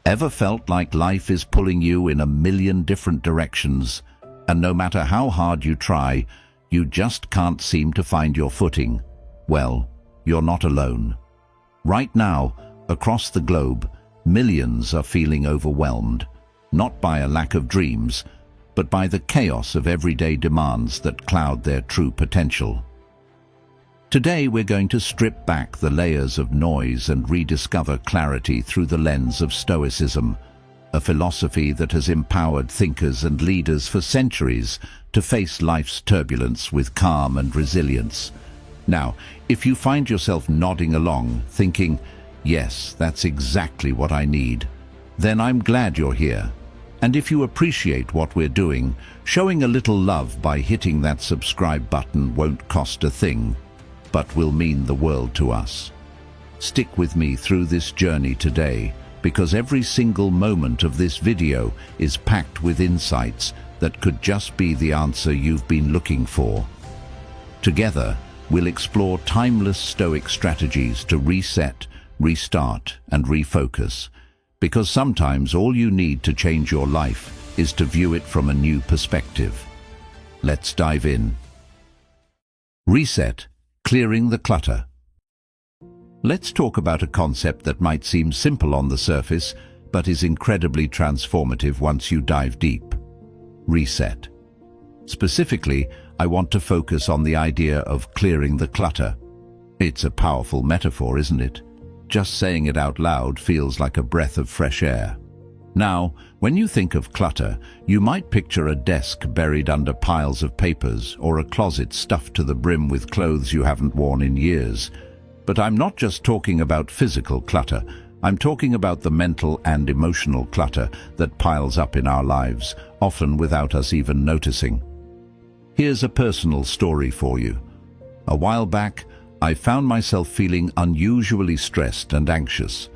Ever felt like life is pulling you in a million different directions, and no matter how hard you try, you just can't seem to find your footing? Well, you're not alone. Right now, across the globe, millions are feeling overwhelmed, not by a lack of dreams, but by the chaos of everyday demands that cloud their true potential. Today we're going to strip back the layers of noise and rediscover clarity through the lens of Stoicism, a philosophy that has empowered thinkers and leaders for centuries to face life's turbulence with calm and resilience. Now, if you find yourself nodding along, thinking, "Yes, that's exactly what I need," then I'm glad you're here. And if you appreciate what we're doing, showing a little love by hitting that subscribe button won't cost a thing, but will mean the world to us. Stick with me through this journey today, because every single moment of this video is packed with insights that could just be the answer you've been looking for. Together, we'll explore timeless Stoic strategies to reset, restart, and refocus, because sometimes all you need to change your life is to view it from a new perspective. Let's dive in. Reset. Clearing the clutter. Let's talk about a concept that might seem simple on the surface, but is incredibly transformative once you dive deep. Reset. Specifically, I want to focus on the idea of clearing the clutter. It's a powerful metaphor, isn't it? Just saying it out loud feels like a breath of fresh air. Now, when you think of clutter, you might picture a desk buried under piles of papers or a closet stuffed to the brim with clothes you haven't worn in years. But I'm not just talking about physical clutter. I'm talking about the mental and emotional clutter that piles up in our lives, often without us even noticing. Here's a personal story for you. A while back, I found myself feeling unusually stressed and anxious.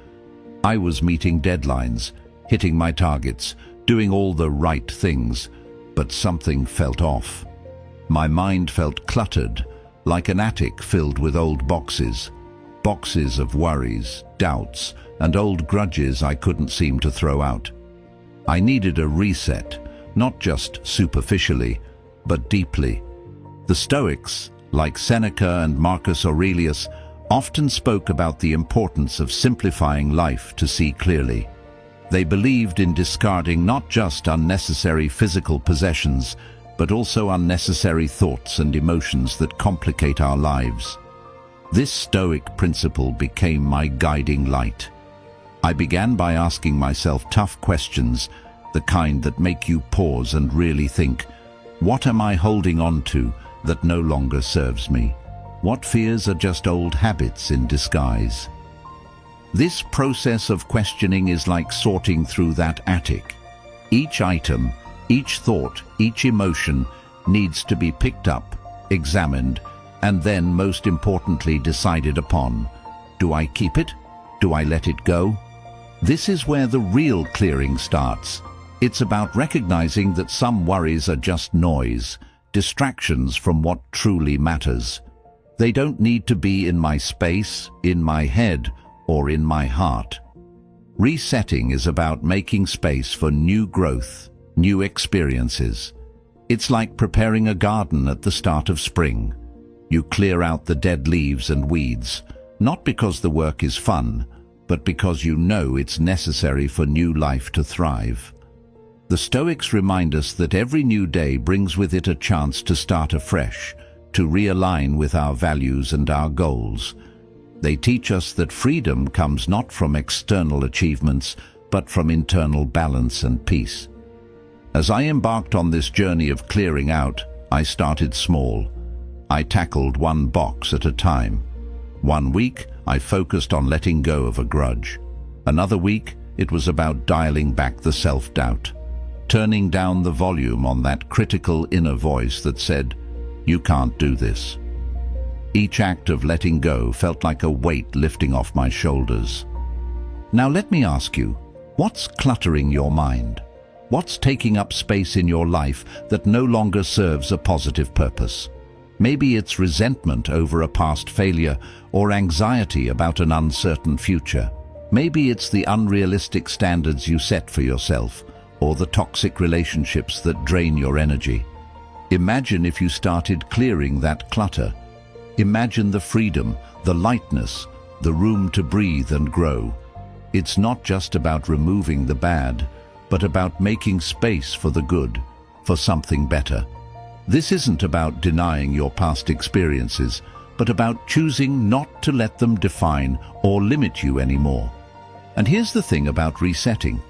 I was meeting deadlines, hitting my targets, doing all the right things, but something felt off. My mind felt cluttered, like an attic filled with old boxes. Boxes of worries, doubts, and old grudges I couldn't seem to throw out. I needed a reset, not just superficially, but deeply. The Stoics, like Seneca and Marcus Aurelius, often spoke about the importance of simplifying life to see clearly. They believed in discarding not just unnecessary physical possessions, but also unnecessary thoughts and emotions that complicate our lives. This Stoic principle became my guiding light. I began by asking myself tough questions, the kind that make you pause and really think, what am I holding on to that no longer serves me? What fears are just old habits in disguise? This process of questioning is like sorting through that attic. Each item, each thought, each emotion needs to be picked up, examined, and then, most importantly, decided upon. Do I keep it? Do I let it go? This is where the real clearing starts. It's about recognizing that some worries are just noise, distractions from what truly matters. They don't need to be in my space, in my head, or in my heart. Resetting is about making space for new growth, new experiences. It's like preparing a garden at the start of spring. You clear out the dead leaves and weeds, not because the work is fun, but because you know it's necessary for new life to thrive. The Stoics remind us that every new day brings with it a chance to start afresh, to realign with our values and our goals. They teach us that freedom comes not from external achievements, but from internal balance and peace. As I embarked on this journey of clearing out, I started small. I tackled one box at a time. One week, I focused on letting go of a grudge. Another week, it was about dialing back the self-doubt, turning down the volume on that critical inner voice that said, "You can't do this." Each act of letting go felt like a weight lifting off my shoulders. Now let me ask you, what's cluttering your mind? What's taking up space in your life that no longer serves a positive purpose? Maybe it's resentment over a past failure or anxiety about an uncertain future. Maybe it's the unrealistic standards you set for yourself, or the toxic relationships that drain your energy. Imagine if you started clearing that clutter. Imagine the freedom, the lightness, the room to breathe and grow. It's not just about removing the bad, but about making space for the good, for something better. This isn't about denying your past experiences, but about choosing not to let them define or limit you anymore. And here's the thing about resetting.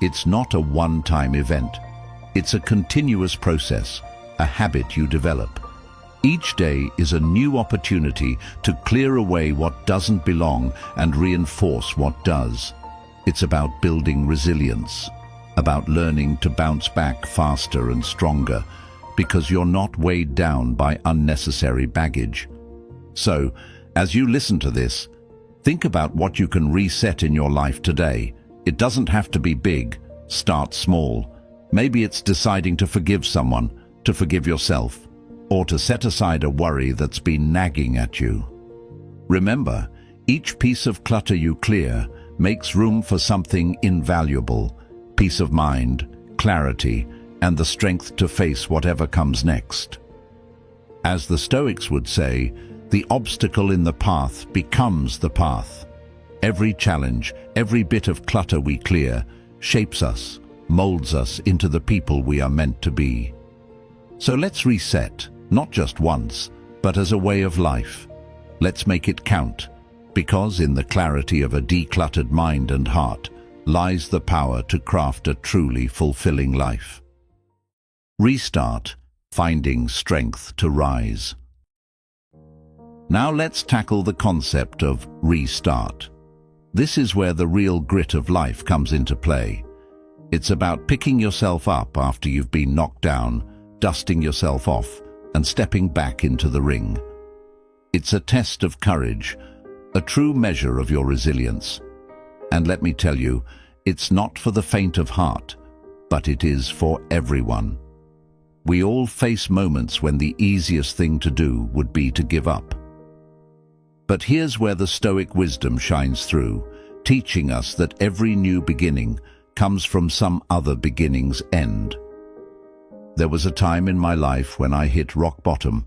It's not a one-time event. It's a continuous process, a habit you develop. Each day is a new opportunity to clear away what doesn't belong and reinforce what does. It's about building resilience, about learning to bounce back faster and stronger, because you're not weighed down by unnecessary baggage. So, as you listen to this, think about what you can reset in your life today. It doesn't have to be big. Start small. Maybe it's deciding to forgive someone, to forgive yourself, or to set aside a worry that's been nagging at you. Remember, each piece of clutter you clear makes room for something invaluable: peace of mind, clarity, and the strength to face whatever comes next. As the Stoics would say, the obstacle in the path becomes the path. Every challenge, every bit of clutter we clear, shapes us, molds us into the people we are meant to be. So let's reset, not just once, but as a way of life. Let's make it count, because in the clarity of a decluttered mind and heart lies the power to craft a truly fulfilling life. Restart, finding strength to rise. Now let's tackle the concept of restart. This is where the real grit of life comes into play. It's about picking yourself up after you've been knocked down, dusting yourself off, and stepping back into the ring. It's a test of courage, a true measure of your resilience. And let me tell you, it's not for the faint of heart, but it is for everyone. We all face moments when the easiest thing to do would be to give up. But here's where the Stoic wisdom shines through, teaching us that every new beginning comes from some other beginning's end. There was a time in my life when I hit rock bottom.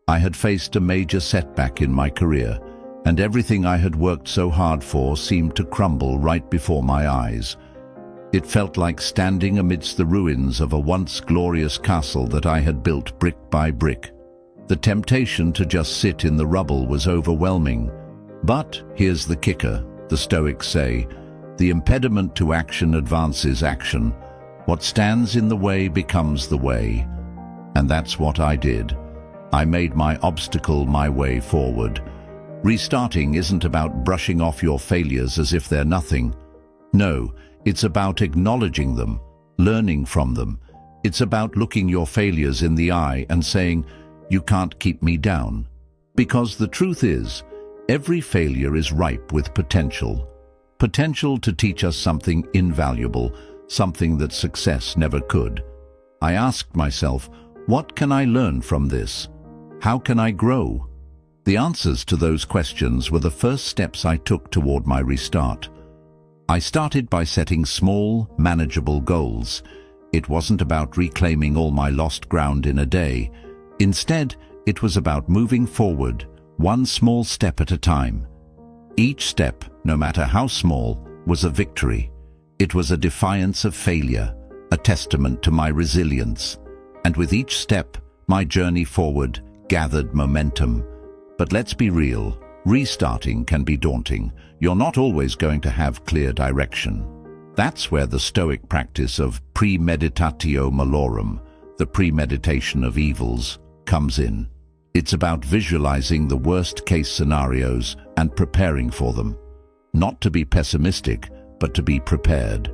I had faced a major setback in my career, and everything I had worked so hard for seemed to crumble right before my eyes. It felt like standing amidst the ruins of a once glorious castle that I had built brick by brick. The temptation to just sit in the rubble was overwhelming. But here's the kicker, the Stoics say: the impediment to action advances action. What stands in the way becomes the way. And that's what I did. I made my obstacle my way forward. Restarting isn't about brushing off your failures as if they're nothing. No, it's about acknowledging them, learning from them. It's about looking your failures in the eye and saying, "You can't keep me down." Because the truth is, every failure is ripe with potential. Potential to teach us something invaluable, something that success never could. I asked myself, what can I learn from this? How can I grow? The answers to those questions were the first steps I took toward my restart. I started by setting small, manageable goals. It wasn't about reclaiming all my lost ground in a day. Instead, it was about moving forward, one small step at a time. Each step, no matter how small, was a victory. It was a defiance of failure, a testament to my resilience. And with each step, my journey forward gathered momentum. But let's be real, restarting can be daunting. You're not always going to have clear direction. That's where the Stoic practice of premeditatio malorum, the premeditation of evils, comes in. It's about visualizing the worst-case scenarios and preparing for them. Not to be pessimistic, but to be prepared.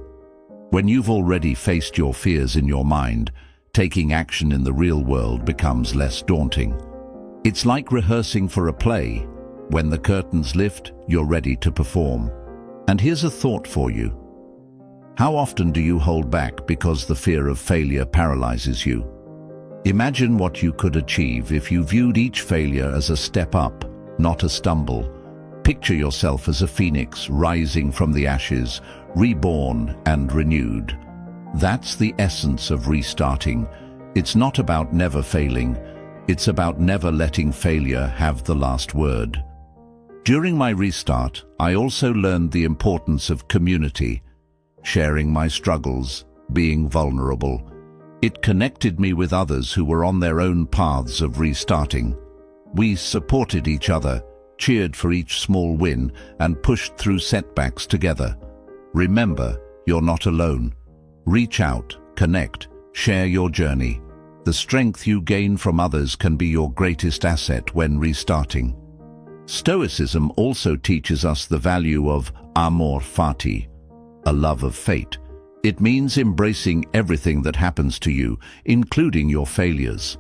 When you've already faced your fears in your mind, taking action in the real world becomes less daunting. It's like rehearsing for a play. When the curtains lift, you're ready to perform. And here's a thought for you. How often do you hold back because the fear of failure paralyzes you? Imagine what you could achieve if you viewed each failure as a step up, not a stumble. Picture yourself as a phoenix rising from the ashes, reborn and renewed. That's the essence of restarting. It's not about never failing. It's about never letting failure have the last word. During my restart, I also learned the importance of community, sharing my struggles, being vulnerable. It connected me with others who were on their own paths of restarting. We supported each other, cheered for each small win, and pushed through setbacks together. Remember, you're not alone. Reach out, connect, share your journey. The strength you gain from others can be your greatest asset when restarting. Stoicism also teaches us the value of amor fati, a love of fate. It means embracing everything that happens to you, including your failures.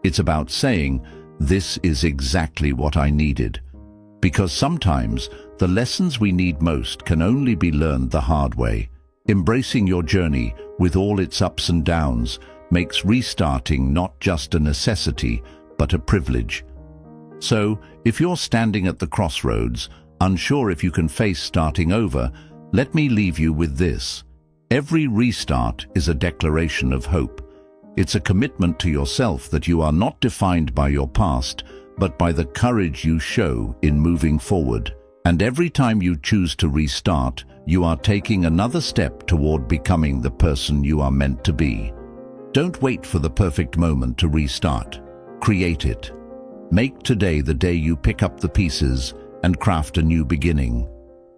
It's about saying, "This is exactly what I needed." Because sometimes the lessons we need most can only be learned the hard way. Embracing your journey with all its ups and downs makes restarting not just a necessity, but a privilege. So, if you're standing at the crossroads, unsure if you can face starting over, let me leave you with this. Every restart is a declaration of hope. It's a commitment to yourself that you are not defined by your past, but by the courage you show in moving forward. And every time you choose to restart, you are taking another step toward becoming the person you are meant to be. Don't wait for the perfect moment to restart. Create it. Make today the day you pick up the pieces and craft a new beginning.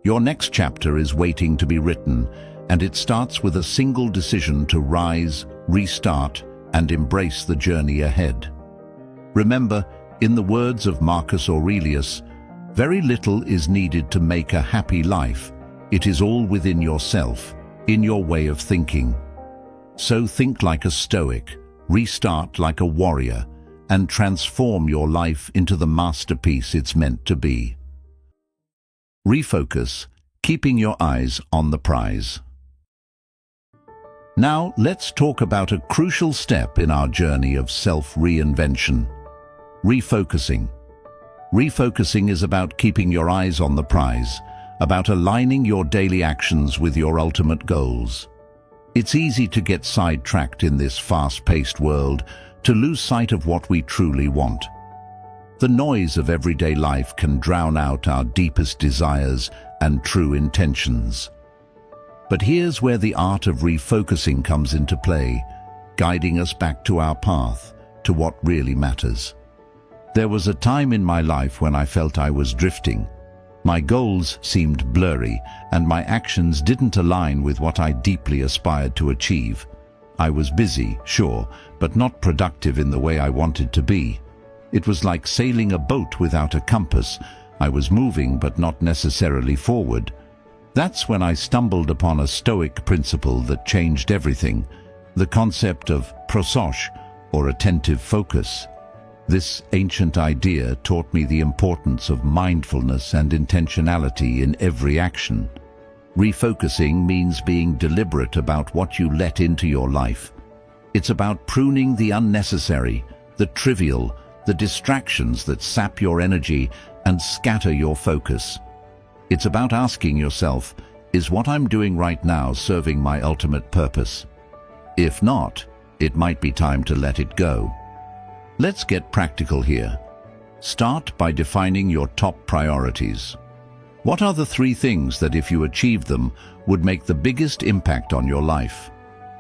Your next chapter is waiting to be written, and it starts with a single decision to rise, restart, and embrace the journey ahead. Remember, in the words of Marcus Aurelius, very little is needed to make a happy life. It is all within yourself, in your way of thinking. So think like a Stoic, restart like a warrior, and transform your life into the masterpiece it's meant to be. Refocus, keeping your eyes on the prize. Now, let's talk about a crucial step in our journey of self-reinvention. Refocusing. Refocusing is about keeping your eyes on the prize, about aligning your daily actions with your ultimate goals. It's easy to get sidetracked in this fast-paced world, to lose sight of what we truly want. The noise of everyday life can drown out our deepest desires and true intentions. But here's where the art of refocusing comes into play, guiding us back to our path, to what really matters. There was a time in my life when I felt I was drifting. My goals seemed blurry, and my actions didn't align with what I deeply aspired to achieve. I was busy, sure, but not productive in the way I wanted to be. It was like sailing a boat without a compass. I was moving, but not necessarily forward. That's when I stumbled upon a Stoic principle that changed everything, the concept of prosos, or attentive focus. This ancient idea taught me the importance of mindfulness and intentionality in every action. Refocusing means being deliberate about what you let into your life. It's about pruning the unnecessary, the trivial, the distractions that sap your energy and scatter your focus. It's about asking yourself, is what I'm doing right now serving my ultimate purpose? If not, it might be time to let it go. Let's get practical here. Start by defining your top priorities. What are the 3 things that, if you achieve them, would make the biggest impact on your life?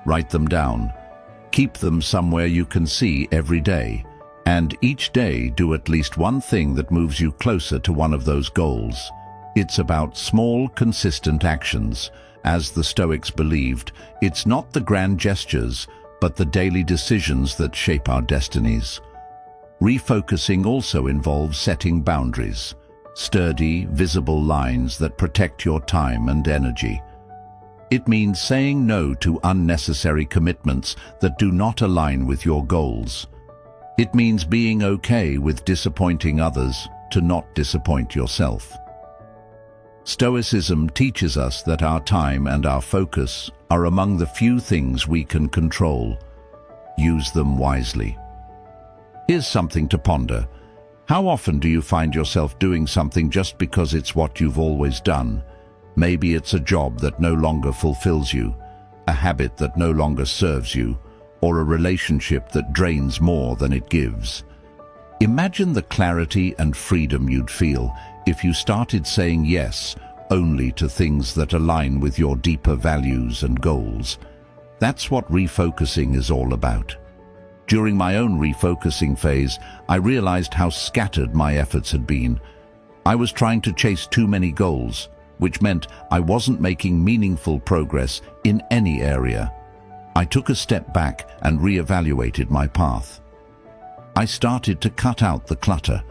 Write them down. Keep them somewhere you can see every day. And each day do at least one thing that moves you closer to one of those goals. It's about small, consistent actions. As the Stoics believed, it's not the grand gestures, but the daily decisions that shape our destinies. Refocusing also involves setting boundaries, sturdy, visible lines that protect your time and energy. It means saying no to unnecessary commitments that do not align with your goals. It means being okay with disappointing others to not disappoint yourself. Stoicism teaches us that our time and our focus are among the few things we can control. Use them wisely. Here's something to ponder. How often do you find yourself doing something just because it's what you've always done? Maybe it's a job that no longer fulfills you, a habit that no longer serves you, or a relationship that drains more than it gives. Imagine the clarity and freedom you'd feel if you started saying yes only to things that align with your deeper values and goals. That's what refocusing is all about. During my own refocusing phase, I realized how scattered my efforts had been. I was trying to chase too many goals, which meant I wasn't making meaningful progress in any area. I took a step back and reevaluated my path. I started to cut out the clutter,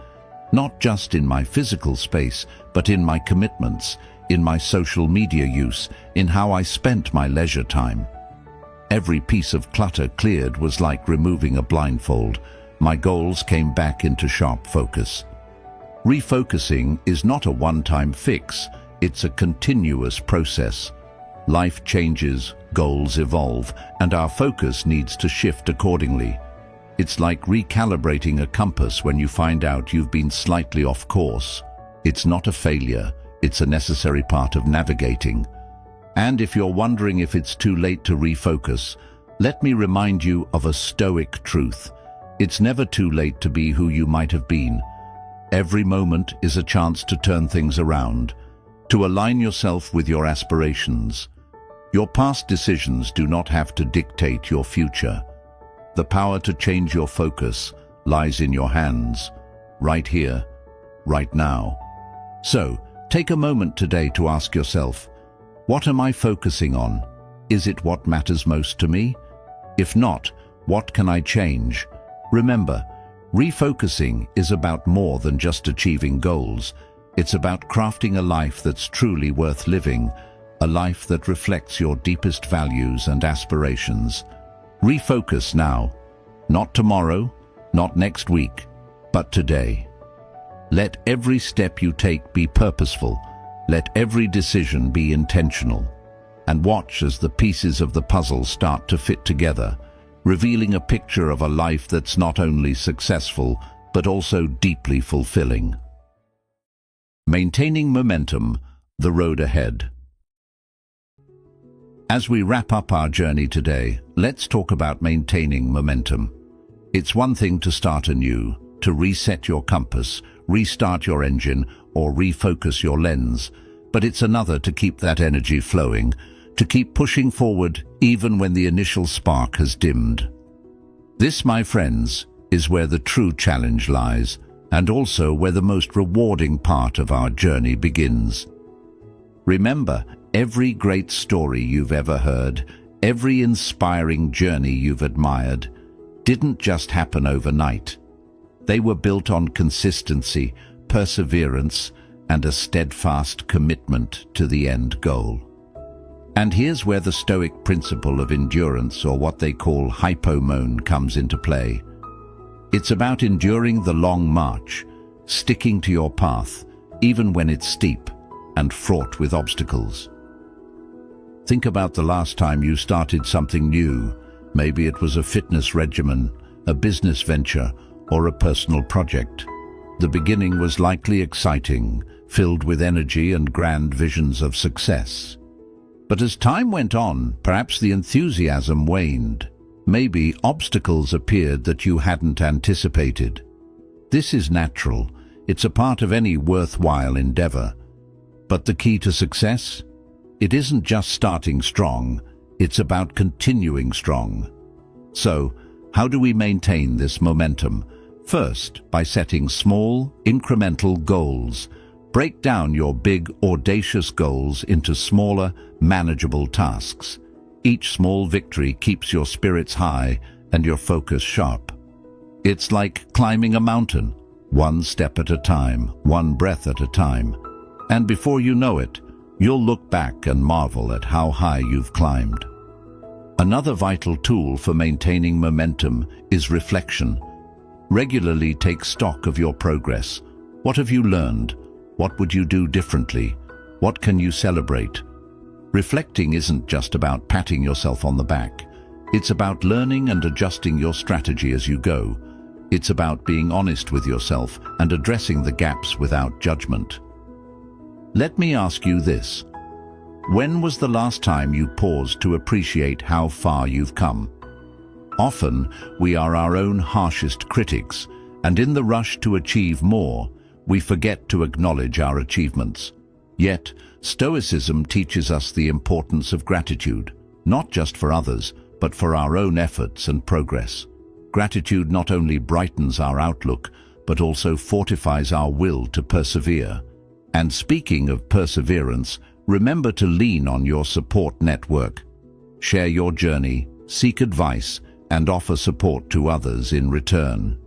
not just in my physical space, but in my commitments, in my social media use, in how I spent my leisure time. Every piece of clutter cleared was like removing a blindfold. My goals came back into sharp focus. Refocusing is not a one-time fix, it's a continuous process. Life changes, goals evolve, and our focus needs to shift accordingly. It's like recalibrating a compass when you find out you've been slightly off course. It's not a failure, it's a necessary part of navigating. And if you're wondering if it's too late to refocus, let me remind you of a Stoic truth. It's never too late to be who you might have been. Every moment is a chance to turn things around, to align yourself with your aspirations. Your past decisions do not have to dictate your future. The power to change your focus lies in your hands, right here, right now. So, take a moment today to ask yourself, what am I focusing on? Is it what matters most to me? If not, what can I change? Remember, refocusing is about more than just achieving goals. It's about crafting a life that's truly worth living, a life that reflects your deepest values and aspirations. Refocus now. Not tomorrow, not next week, but today. Let every step you take be purposeful. Let every decision be intentional. And watch as the pieces of the puzzle start to fit together, revealing a picture of a life that's not only successful, but also deeply fulfilling. Maintaining momentum, the road ahead. As we wrap up our journey today, let's talk about maintaining momentum. It's one thing to start anew, to reset your compass, restart your engine, or refocus your lens, but it's another to keep that energy flowing, to keep pushing forward even when the initial spark has dimmed. This, my friends, is where the true challenge lies, and also where the most rewarding part of our journey begins. Remember, every great story you've ever heard, every inspiring journey you've admired, didn't just happen overnight. They were built on consistency, perseverance, and a steadfast commitment to the end goal. And here's where the Stoic principle of endurance, or what they call hypomone, comes into play. It's about enduring the long march, sticking to your path, even when it's steep and fraught with obstacles. Think about the last time you started something new. Maybe it was a fitness regimen, a business venture, or a personal project. The beginning was likely exciting, filled with energy and grand visions of success. But as time went on, perhaps the enthusiasm waned. Maybe obstacles appeared that you hadn't anticipated. This is natural. It's a part of any worthwhile endeavor. But the key to success? It isn't just starting strong, it's about continuing strong. So, how do we maintain this momentum? First, by setting small, incremental goals. Break down your big, audacious goals into smaller, manageable tasks. Each small victory keeps your spirits high and your focus sharp. It's like climbing a mountain, one step at a time, one breath at a time. And before you know it, you'll look back and marvel at how high you've climbed. Another vital tool for maintaining momentum is reflection. Regularly take stock of your progress. What have you learned? What would you do differently? What can you celebrate? Reflecting isn't just about patting yourself on the back. It's about learning and adjusting your strategy as you go. It's about being honest with yourself and addressing the gaps without judgment. Let me ask you this. When was the last time you paused to appreciate how far you've come? Often, we are our own harshest critics, and in the rush to achieve more, we forget to acknowledge our achievements. Yet, Stoicism teaches us the importance of gratitude, not just for others, but for our own efforts and progress. Gratitude not only brightens our outlook, but also fortifies our will to persevere. And speaking of perseverance, remember to lean on your support network. Share your journey, seek advice, and offer support to others in return.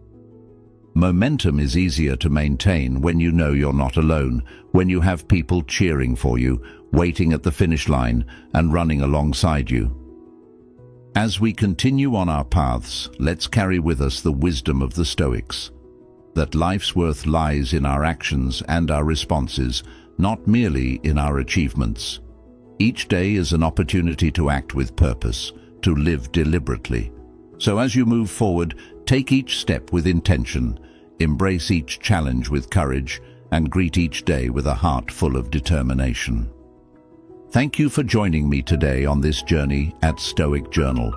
Momentum is easier to maintain when you know you're not alone, when you have people cheering for you, waiting at the finish line, and running alongside you. As we continue on our paths, let's carry with us the wisdom of the Stoics, that life's worth lies in our actions and our responses, not merely in our achievements. Each day is an opportunity to act with purpose, to live deliberately. So as you move forward, take each step with intention, embrace each challenge with courage, and greet each day with a heart full of determination. Thank you for joining me today on this journey at Stoic Journal.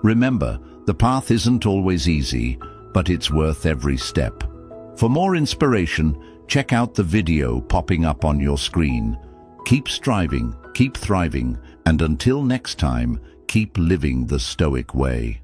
Remember, the path isn't always easy, but it's worth every step. For more inspiration, check out the video popping up on your screen. Keep striving, keep thriving, and until next time, keep living the Stoic way.